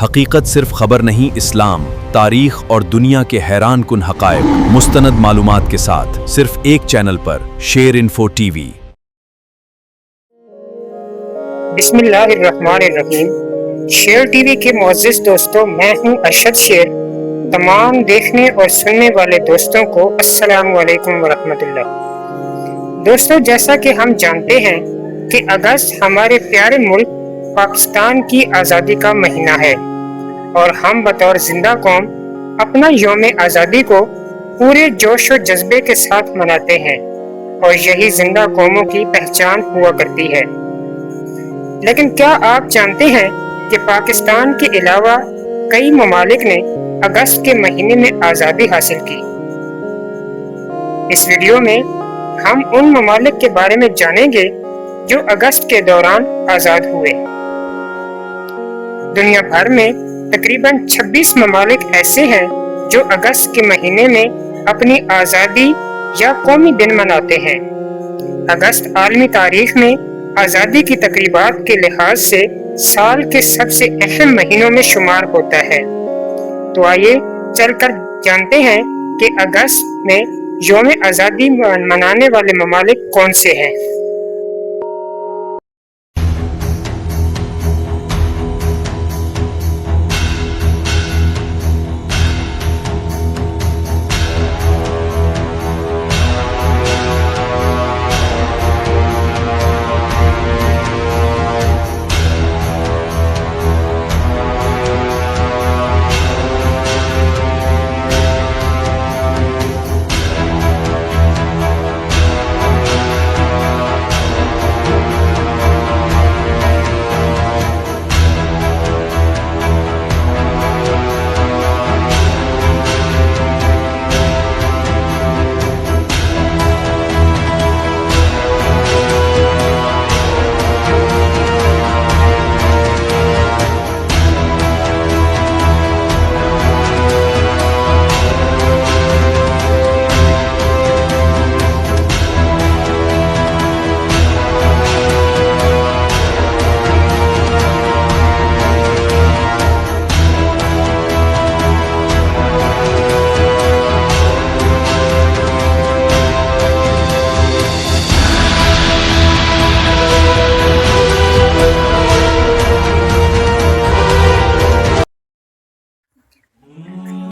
हकीकत सिर्फ खबर नहीं, इस्लाम, तारीख और दुनिया के हैरान कुन हक़ाइक़ मुस्तनद मालूमात के साथ सिर्फ एक चैनल पर, शेर इन्फो टीवी। बिस्मिल्लाहिर्रहमानिर्रहीम। शेर टीवी के मुअज़्ज़िज़ दोस्तों, मैं हूं अरशद शेर। तमाम देखने और सुनने वाले दोस्तों को अस्सलामु अलैकुम वरहमतुल्लाह। दोस्तों, जैसा कि हम जानते हैं कि अगस्त हमारे प्यारे मुल्क पाकिस्तान की आज़ादी का महीना है और हम बतौर जिंदा कौम अपना यौम आज़ादी को पूरे जोश और जज्बे के साथ मनाते हैं और यही जिंदा कौमों की पहचान हुआ करती है। लेकिन क्या आप जानते हैं कि पाकिस्तान के अलावा कई ममालिक ने अगस्त के महीने में आज़ादी हासिल की। इस वीडियो में हम उन ममालिक के बारे में जानेंगे जो अगस्त के दौरान आज़ाद हुए। दुनिया भर में तकरीबन 26 ममालिक ऐसे हैं जो अगस्त के महीने में अपनी आज़ादी या कौमी दिन मनाते हैं। अगस्त आलमी तारीख में आज़ादी की तकरीबात के लिहाज से साल के सबसे अहम महीनों में शुमार होता है। तो आइए चलकर जानते हैं कि अगस्त में यौम आज़ादी मनाने वाले ममालिक कौन से हैं।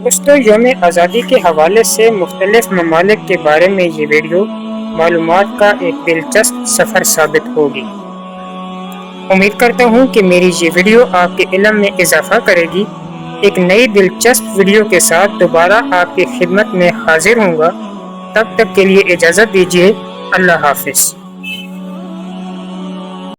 दोस्तों, यौम आज़ादी के हवाले से मुख्तलिफ ममालिक के बारे में ये वीडियो मालूमात का एक दिलचस्प सफ़र साबित होगी। उम्मीद करता हूँ कि मेरी ये वीडियो आपके इल्म में इजाफा करेगी। एक नई दिलचस्प वीडियो के साथ दोबारा आपकी खिदमत में हाजिर होऊंगा। तब तक के लिए इजाज़त दीजिए। अल्लाह हाफिज़।